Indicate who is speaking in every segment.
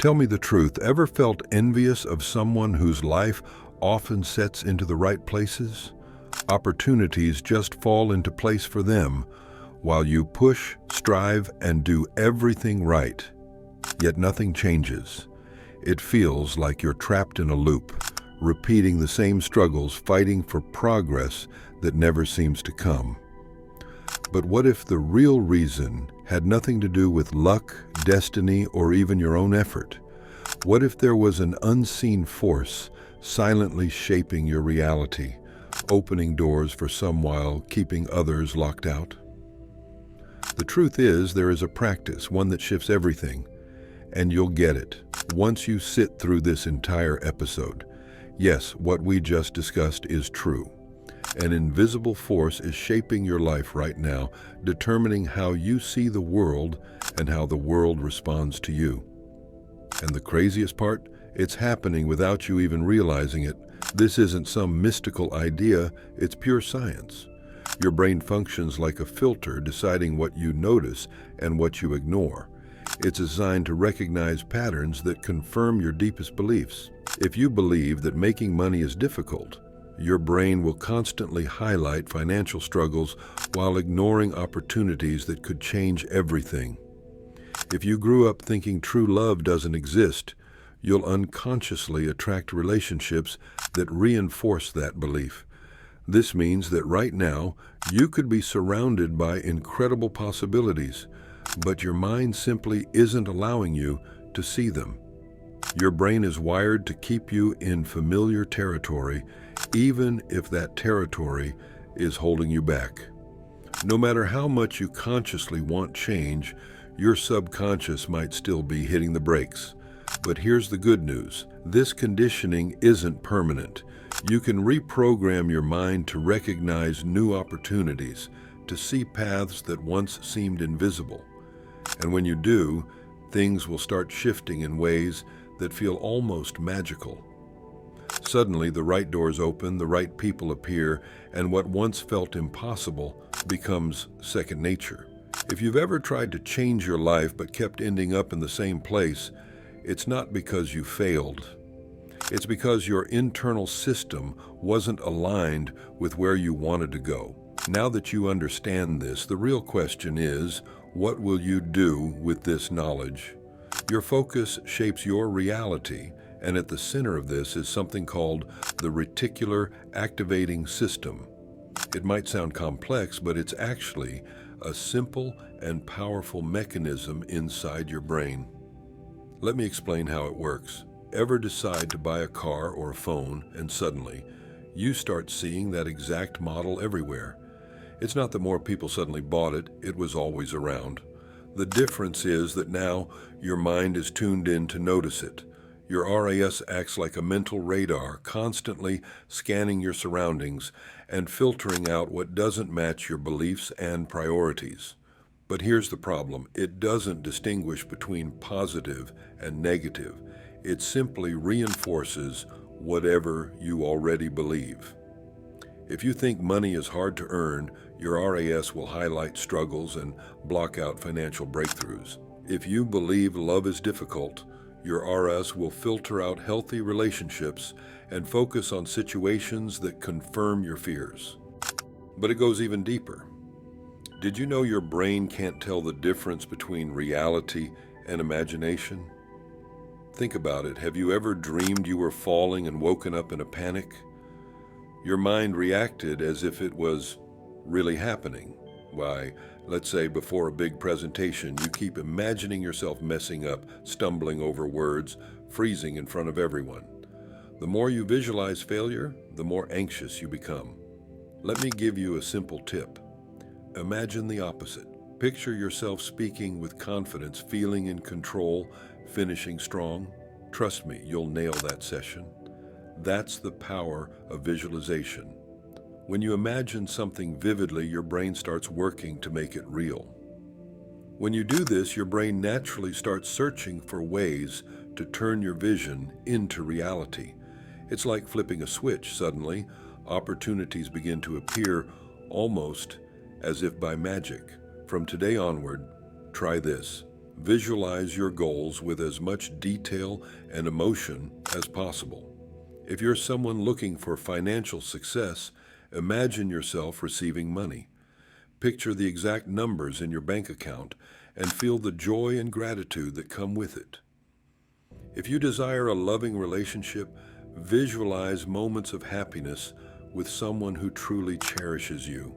Speaker 1: Tell me the truth, ever felt envious of someone whose life often sets into the right places? Opportunities just fall into place for them, while you push, strive, and do everything right. Yet nothing changes. It feels like you're trapped in a loop, repeating the same struggles, fighting for progress that never seems to come. But what if the real reason had nothing to do with luck, destiny, or even your own effort? What if there was an unseen force silently shaping your reality, opening doors for some while keeping others locked out? The truth is, there is a practice, one that shifts everything, and you'll get it once you sit through this entire episode. Yes, what we just discussed is true. An invisible force is shaping your life right now, determining how you see the world and how the world responds to you. And the craziest part? It's happening without you even realizing it. This isn't some mystical idea, it's pure science. Your brain functions like a filter, deciding what you notice and what you ignore. It's designed to recognize patterns that confirm your deepest beliefs. If you believe that making money is difficult, your brain will constantly highlight financial struggles while ignoring opportunities that could change everything. If you grew up thinking true love doesn't exist, you'll unconsciously attract relationships that reinforce that belief. This means that right now, you could be surrounded by incredible possibilities, but your mind simply isn't allowing you to see them. Your brain is wired to keep you in familiar territory, even if that territory is holding you back. No matter how much you consciously want change, your subconscious might still be hitting the brakes. But here's the good news. This conditioning isn't permanent. You can reprogram your mind to recognize new opportunities, to see paths that once seemed invisible. And when you do, things will start shifting in ways that feel almost magical. Suddenly, the right doors open, the right people appear, and what once felt impossible becomes second nature. If you've ever tried to change your life but kept ending up in the same place, it's not because you failed. It's because your internal system wasn't aligned with where you wanted to go. Now that you understand this, the real question is, what will you do with this knowledge? Your focus shapes your reality, and at the center of this is something called the Reticular Activating System. It might sound complex, but it's actually a simple and powerful mechanism inside your brain. Let me explain how it works. Ever decide to buy a car or a phone, and suddenly, you start seeing that exact model everywhere? It's not that more people suddenly bought it, it was always around. The difference is that now your mind is tuned in to notice it. Your RAS acts like a mental radar, constantly scanning your surroundings and filtering out what doesn't match your beliefs and priorities. But here's the problem. It doesn't distinguish between positive and negative. It simply reinforces whatever you already believe. If you think money is hard to earn, your RAS will highlight struggles and block out financial breakthroughs. If you believe love is difficult, your RS will filter out healthy relationships and focus on situations that confirm your fears. But it goes even deeper. Did you know your brain can't tell the difference between reality and imagination? Think about it. Have you ever dreamed you were falling and woken up in a panic? Your mind reacted as if it was really happening. Why, let's say before a big presentation, you keep imagining yourself messing up, stumbling over words, freezing in front of everyone. The more you visualize failure, the more anxious you become. Let me give you a simple tip. Imagine the opposite. Picture yourself speaking with confidence, feeling in control, finishing strong. Trust me, you'll nail that session. That's the power of visualization. When you imagine something vividly, your brain starts working to make it real. When you do this, your brain naturally starts searching for ways to turn your vision into reality. It's like flipping a switch. Suddenly, opportunities begin to appear almost as if by magic. From today onward, try this. Visualize your goals with as much detail and emotion as possible. If you're someone looking for financial success, imagine yourself receiving money. Picture the exact numbers in your bank account and feel the joy and gratitude that come with it. If you desire a loving relationship, visualize moments of happiness with someone who truly cherishes you.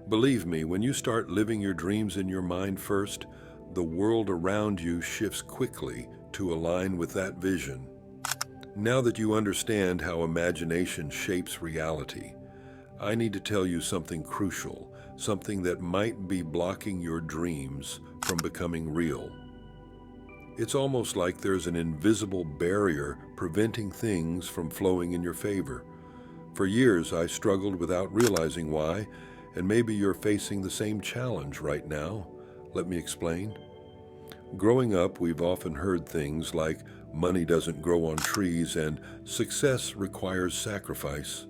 Speaker 1: Believe me, when you start living your dreams in your mind first, the world around you shifts quickly to align with that vision. Now that you understand how imagination shapes reality, I need to tell you something crucial, something that might be blocking your dreams from becoming real. It's almost like there's an invisible barrier preventing things from flowing in your favor. For years, I struggled without realizing why, and maybe you're facing the same challenge right now. Let me explain. Growing up, we've often heard things like money doesn't grow on trees and success requires sacrifice.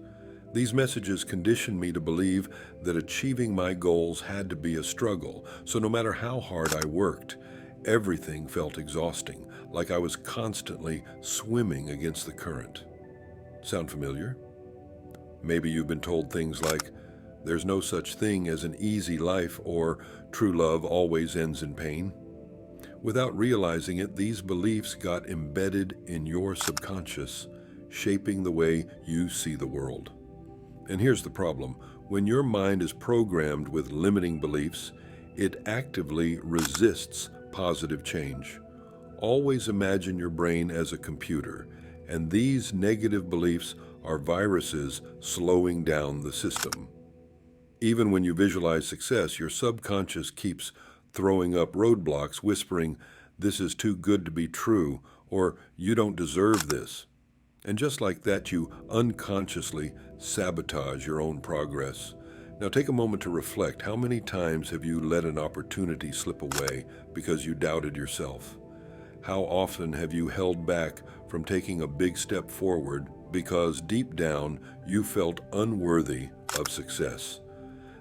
Speaker 1: These messages conditioned me to believe that achieving my goals had to be a struggle, so no matter how hard I worked, everything felt exhausting, like I was constantly swimming against the current. Sound familiar? Maybe you've been told things like, there's no such thing as an easy life, or true love always ends in pain. Without realizing it, these beliefs got embedded in your subconscious, shaping the way you see the world. And here's the problem. When your mind is programmed with limiting beliefs, it actively resists positive change. Always imagine your brain as a computer, and these negative beliefs are viruses slowing down the system. Even when you visualize success, your subconscious keeps throwing up roadblocks, whispering, "This is too good to be true," or "You don't deserve this." And just like that, you unconsciously sabotage your own progress. Now take a moment to reflect. How many times have you let an opportunity slip away because you doubted yourself? How often have you held back from taking a big step forward because deep down you felt unworthy of success?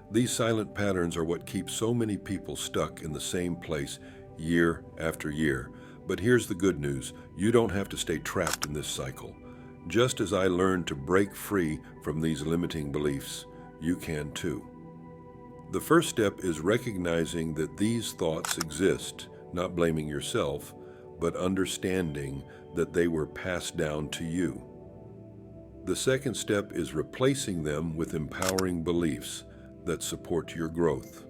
Speaker 1: These silent patterns are what keep so many people stuck in the same place year after year. But here's the good news. You don't have to stay trapped in this cycle. Just as I learned to break free from these limiting beliefs, you can too. The first step is recognizing that these thoughts exist, not blaming yourself, but understanding that they were passed down to you. The second step is replacing them with empowering beliefs that support your growth.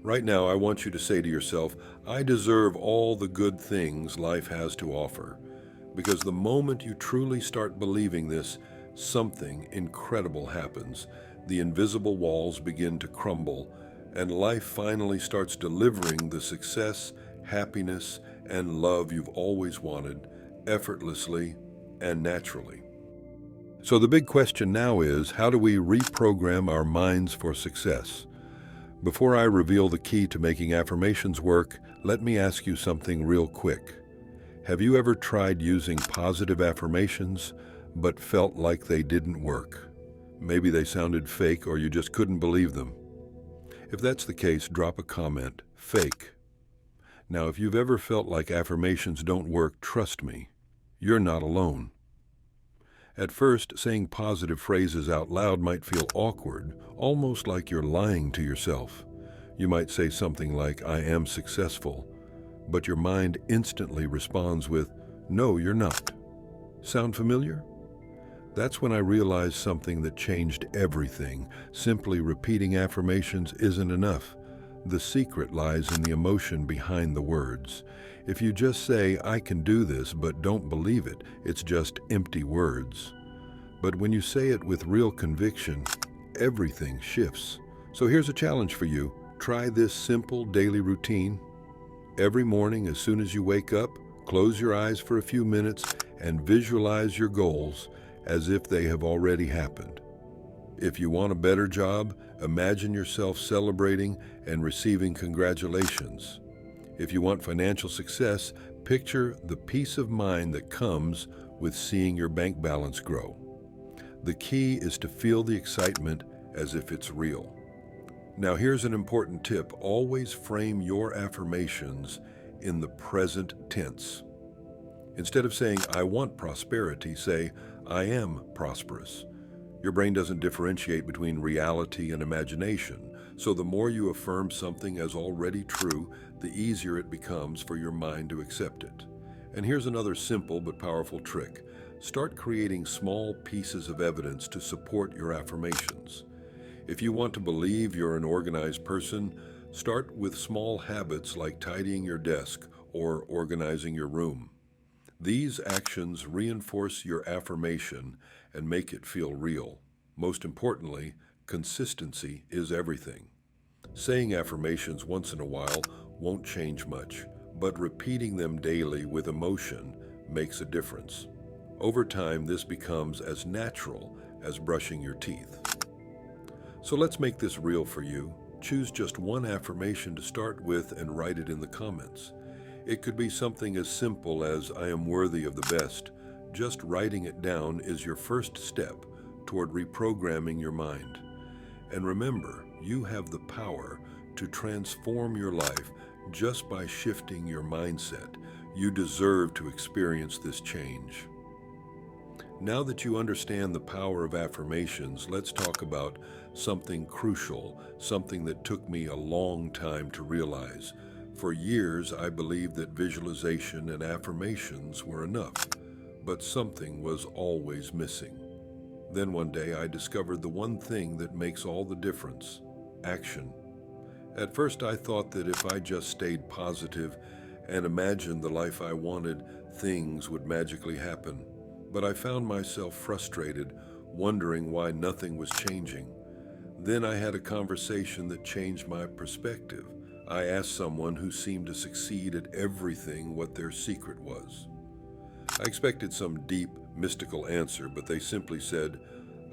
Speaker 1: Right now, I want you to say to yourself, I deserve all the good things life has to offer. Because the moment you truly start believing this, something incredible happens. The invisible walls begin to crumble, and life finally starts delivering the success, happiness, and love you've always wanted, effortlessly and naturally. So the big question now is, how do we reprogram our minds for success? Before I reveal the key to making affirmations work, let me ask you something real quick. Have you ever tried using positive affirmations, but felt like they didn't work? Maybe they sounded fake or you just couldn't believe them. If that's the case, drop a comment, fake. Now, if you've ever felt like affirmations don't work, trust me, you're not alone. At first, saying positive phrases out loud might feel awkward, almost like you're lying to yourself. You might say something like, I am successful, but your mind instantly responds with, no, you're not. Sound familiar? That's when I realized something that changed everything. Simply repeating affirmations isn't enough. The secret lies in the emotion behind the words. If you just say, I can do this, but don't believe it, it's just empty words. But when you say it with real conviction, everything shifts. So here's a challenge for you. Try this simple daily routine. Every morning, as soon as you wake up, close your eyes for a few minutes and visualize your goals as if they have already happened. If you want a better job, imagine yourself celebrating and receiving congratulations. If you want financial success, picture the peace of mind that comes with seeing your bank balance grow. The key is to feel the excitement as if it's real. Now here's an important tip. Always frame your affirmations in the present tense. Instead of saying, I want prosperity, say, I am prosperous. Your brain doesn't differentiate between reality and imagination, so the more you affirm something as already true, the easier it becomes for your mind to accept it. And here's another simple but powerful trick. Start creating small pieces of evidence to support your affirmations. If you want to believe you're an organized person, start with small habits like tidying your desk or organizing your room. These actions reinforce your affirmation and make it feel real. Most importantly, consistency is everything. Saying affirmations once in a while won't change much, but repeating them daily with emotion makes a difference. Over time, this becomes as natural as brushing your teeth. So let's make this real for you. Choose just one affirmation to start with and write it in the comments. It could be something as simple as, I am worthy of the best. Just writing it down is your first step toward reprogramming your mind. And remember, you have the power to transform your life just by shifting your mindset. You deserve to experience this change. Now that you understand the power of affirmations, let's talk about something crucial, something that took me a long time to realize. For years, I believed that visualization and affirmations were enough, but something was always missing. Then one day, I discovered the one thing that makes all the difference: action. At first, I thought that if I just stayed positive and imagined the life I wanted, things would magically happen. But I found myself frustrated, wondering why nothing was changing. Then I had a conversation that changed my perspective. I asked someone who seemed to succeed at everything what their secret was. I expected some deep, mystical answer, but they simply said,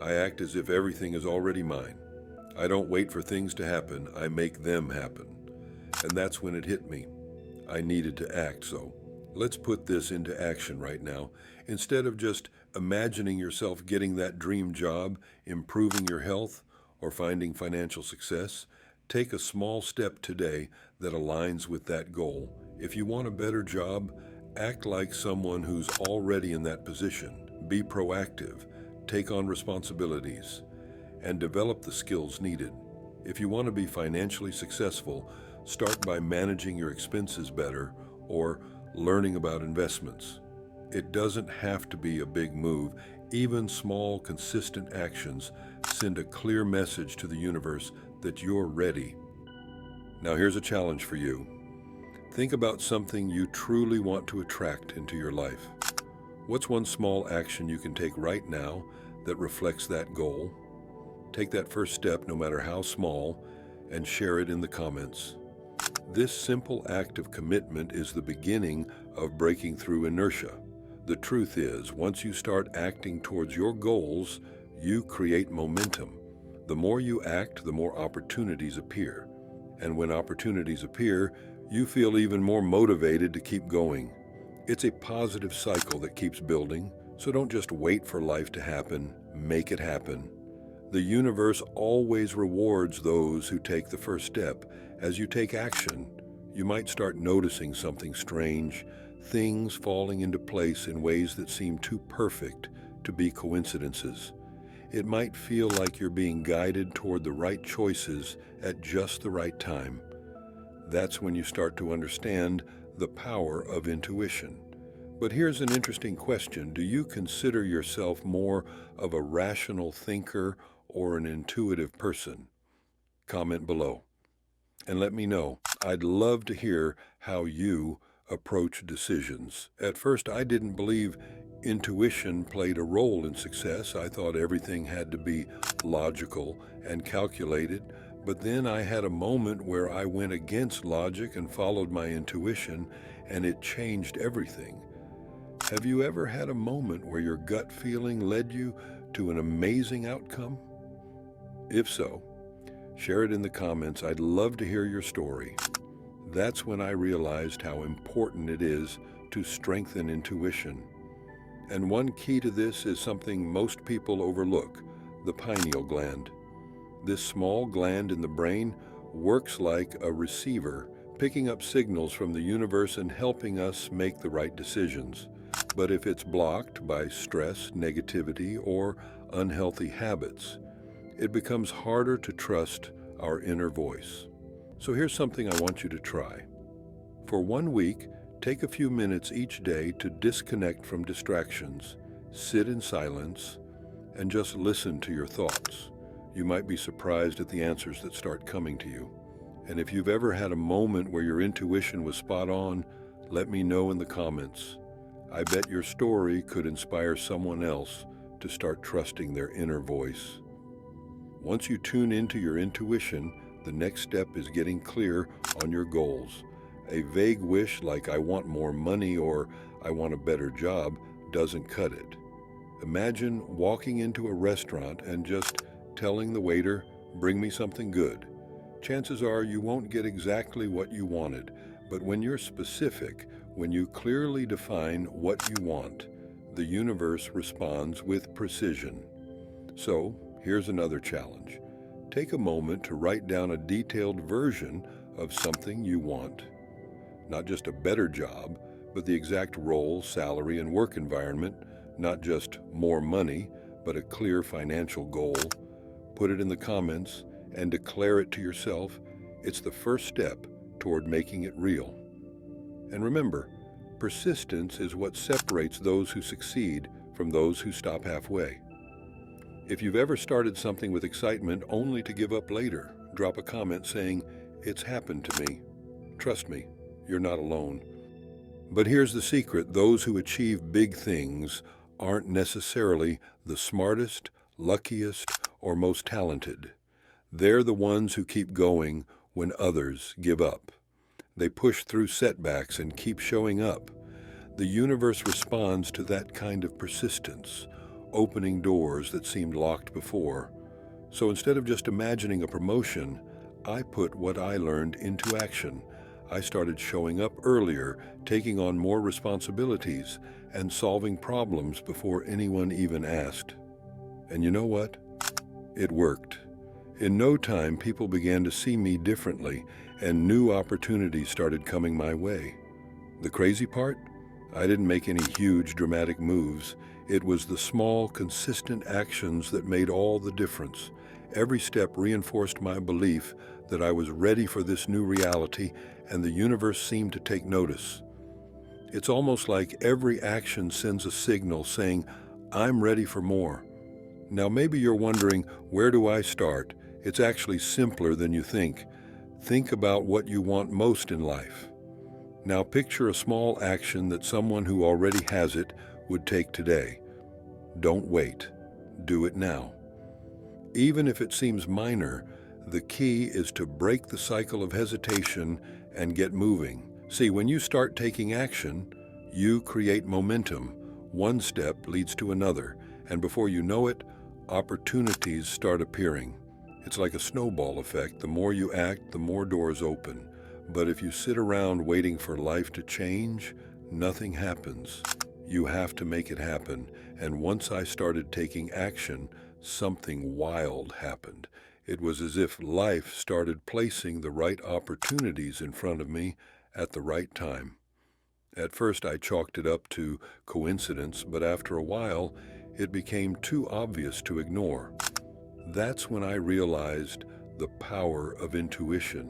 Speaker 1: I act as if everything is already mine. I don't wait for things to happen, I make them happen. And that's when it hit me. I needed to act, so let's put this into action right now. Instead of just imagining yourself getting that dream job, improving your health, or finding financial success, take a small step today that aligns with that goal. If you want a better job, act like someone who's already in that position. Be proactive, take on responsibilities, and develop the skills needed. If you want to be financially successful, start by managing your expenses better or learning about investments. It doesn't have to be a big move. Even small, consistent actions send a clear message to the universe that you're ready. Now here's a challenge for you. Think about something you truly want to attract into your life. What's one small action you can take right now that reflects that goal? Take that first step, no matter how small, and share it in the comments. This simple act of commitment is the beginning of breaking through inertia. The truth is, once you start acting towards your goals, you create momentum. The more you act, the more opportunities appear. And when opportunities appear, you feel even more motivated to keep going. It's a positive cycle that keeps building, so don't just wait for life to happen, make it happen. The universe always rewards those who take the first step. As you take action, you might start noticing something strange, things falling into place in ways that seem too perfect to be coincidences. It might feel like you're being guided toward the right choices at just the right time. That's when you start to understand the power of intuition. But here's an interesting question. Do you consider yourself more of a rational thinker or an intuitive person? Comment below and let me know. I'd love to hear how you approach decisions. At first, I didn't believe intuition played a role in success. I thought everything had to be logical and calculated. But then I had a moment where I went against logic and followed my intuition, and it changed everything. Have you ever had a moment where your gut feeling led you to an amazing outcome? If so, share it in the comments. I'd love to hear your story. That's when I realized how important it is to strengthen intuition. And one key to this is something most people overlook: the pineal gland. This small gland in the brain works like a receiver, picking up signals from the universe and helping us make the right decisions. But if it's blocked by stress, negativity, or unhealthy habits, it becomes harder to trust our inner voice. So here's something I want you to try. For 1 week, take a few minutes each day to disconnect from distractions, sit in silence, and just listen to your thoughts. You might be surprised at the answers that start coming to you. And if you've ever had a moment where your intuition was spot on, let me know in the comments. I bet your story could inspire someone else to start trusting their inner voice. Once you tune into your intuition, the next step is getting clear on your goals. A vague wish like "I want more money" or "I want a better job" doesn't cut it. Imagine walking into a restaurant and just telling the waiter, "Bring me something good." Chances are you won't get exactly what you wanted, but when you're specific, when you clearly define what you want, the universe responds with precision. So, here's another challenge. Take a moment to write down a detailed version of something you want. Not just a better job, but the exact role, salary, and work environment, not just more money, but a clear financial goal. Put it in the comments and declare it to yourself. It's the first step toward making it real. And remember, persistence is what separates those who succeed from those who stop halfway. If you've ever started something with excitement only to give up later, drop a comment saying, "It's happened to me." Trust me, you're not alone. But here's the secret: those who achieve big things aren't necessarily the smartest, luckiest, or most talented. They're the ones who keep going when others give up. They push through setbacks and keep showing up. The universe responds to that kind of persistence, opening doors that seemed locked before. So instead of just imagining a promotion, I put what I learned into action. I started showing up earlier, taking on more responsibilities, and solving problems before anyone even asked. And you know what? It worked. In no time, people began to see me differently, and new opportunities started coming my way. The crazy part? I didn't make any huge, dramatic moves. It was the small, consistent actions that made all the difference. Every step reinforced my belief that I was ready for this new reality, and the universe seemed to take notice. It's almost like every action sends a signal saying, "I'm ready for more." Now maybe you're wondering, where do I start? It's actually simpler than you think. Think about what you want most in life. Now picture a small action that someone who already has it would take today. Don't wait. Do it now. Even if it seems minor, the key is to break the cycle of hesitation and get moving. See, when you start taking action, you create momentum. One step leads to another, and before you know it, opportunities start appearing. It's like a snowball effect. The more you act, the more doors open. But if you sit around waiting for life to change, nothing happens. You have to make it happen. And once I started taking action, something wild happened. It was as if life started placing the right opportunities in front of me at the right time. At first I chalked it up to coincidence, but after a while, it became too obvious to ignore. That's when I realized the power of intuition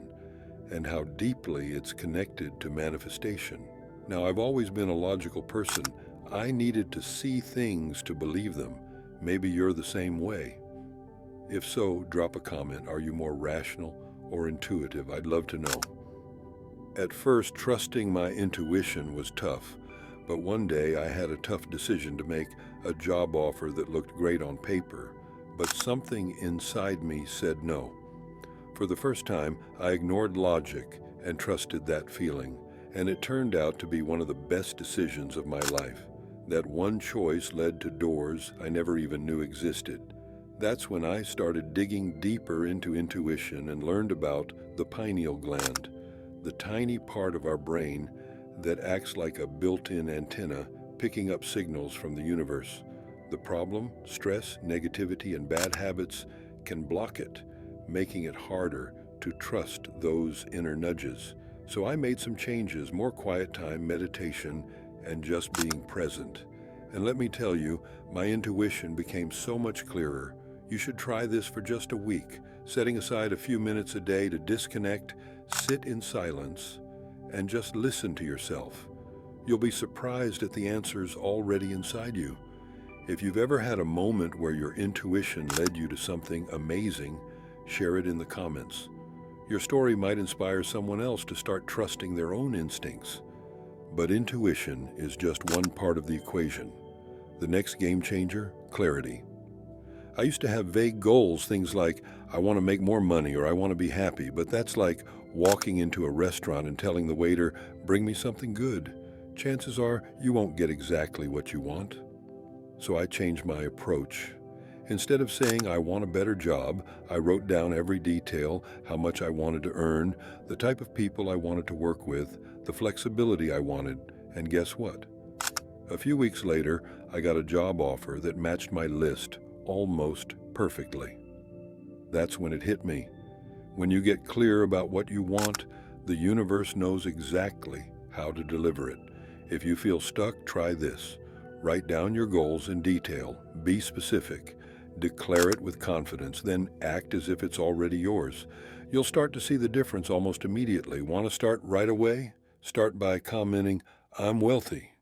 Speaker 1: and how deeply it's connected to manifestation. Now, I've always been a logical person. I needed to see things to believe them. Maybe you're the same way. If so, drop a comment. Are you more rational or intuitive? I'd love to know. At first, trusting my intuition was tough, but one day I had a tough decision to make, a job offer that looked great on paper, but something inside me said no. For the first time, I ignored logic and trusted that feeling, and it turned out to be one of the best decisions of my life. That one choice led to doors I never even knew existed. That's when I started digging deeper into intuition and learned about the pineal gland, the tiny part of our brain that acts like a built-in antenna, picking up signals from the universe. The problem, stress, negativity, and bad habits can block it. making it harder to trust those inner nudges. So I made some changes, more quiet time, meditation, and just being present. And let me tell you, my intuition became so much clearer. You should try this for just a week, setting aside a few minutes a day to disconnect, sit in silence, and just listen to yourself. You'll be surprised at the answers already inside you. If you've ever had a moment where your intuition led you to something amazing, share it in the comments. Your story might inspire someone else to start trusting their own instincts. But intuition is just one part of the equation. The next game changer, clarity. I used to have vague goals, things like, I want to make more money or I want to be happy, but that's like walking into a restaurant and telling the waiter, bring me something good. Chances are you won't get exactly what you want. So I changed my approach. Instead of saying I want a better job, I wrote down every detail, how much I wanted to earn, the type of people I wanted to work with, the flexibility I wanted, and guess what? A few weeks later, I got a job offer that matched my list almost perfectly. That's when it hit me. When you get clear about what you want, the universe knows exactly how to deliver it. If you feel stuck, try this. Write down your goals in detail, be specific, declare it with confidence, then act as if it's already yours. You'll start to see the difference almost immediately. Want to start right away? Start by commenting, I'm wealthy.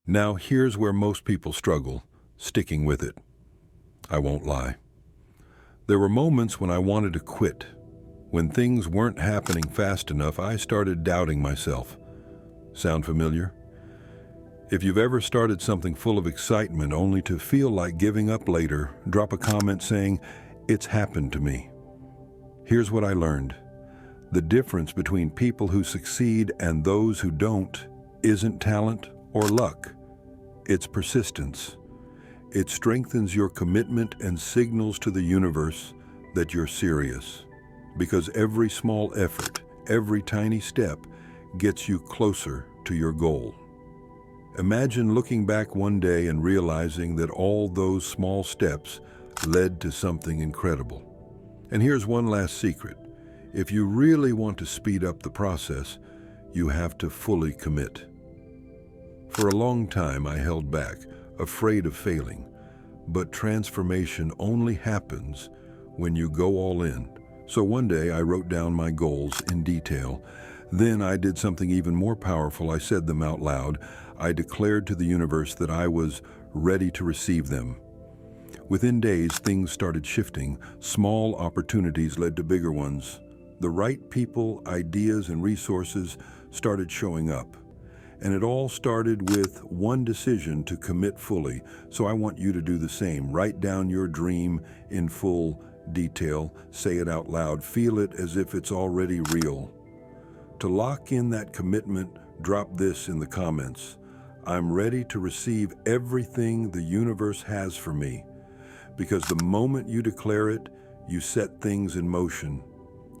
Speaker 1: Now here's where most people struggle, sticking with it. I won't lie. There were moments when I wanted to quit. When things weren't happening fast enough, I started doubting myself. Sound familiar? If you've ever started something full of excitement only to feel like giving up later, drop a comment saying, it's happened to me. Here's what I learned. The difference between people who succeed and those who don't isn't talent or luck. It's persistence. It strengthens your commitment and signals to the universe that you're serious. Because every small effort, every tiny step gets you closer to your goal. Imagine looking back one day and realizing that all those small steps led to something incredible. And here's one last secret. If you really want to speed up the process, you have to fully commit. For a long time, I held back, afraid of failing. But transformation only happens when you go all in. So one day, I wrote down my goals in detail. Then I did something even more powerful. I said them out loud. I declared to the universe that I was ready to receive them. Within days, things started shifting. Small opportunities led to bigger ones. The right people, ideas, and resources started showing up. And it all started with one decision to commit fully. So I want you to do the same. Write down your dream in full detail. Say it out loud. Feel it as if it's already real. To lock in that commitment, drop this in the comments. I'm ready to receive everything the universe has for me. Because the moment you declare it, you set things in motion.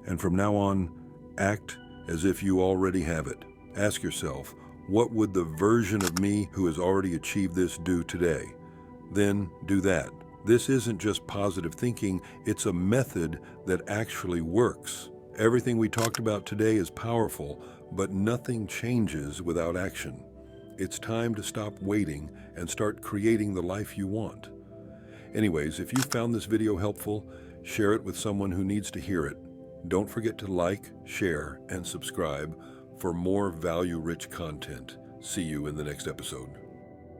Speaker 1: And from now on, act as if you already have it. Ask yourself, what would the version of me who has already achieved this do today? Then do that. This isn't just positive thinking, it's a method that actually works. Everything we talked about today is powerful, but nothing changes without action. It's time to stop waiting and start creating the life you want. Anyways, if you found this video helpful, share it with someone who needs to hear it. Don't forget to like, share, and subscribe for more value-rich content. See you in the next episode.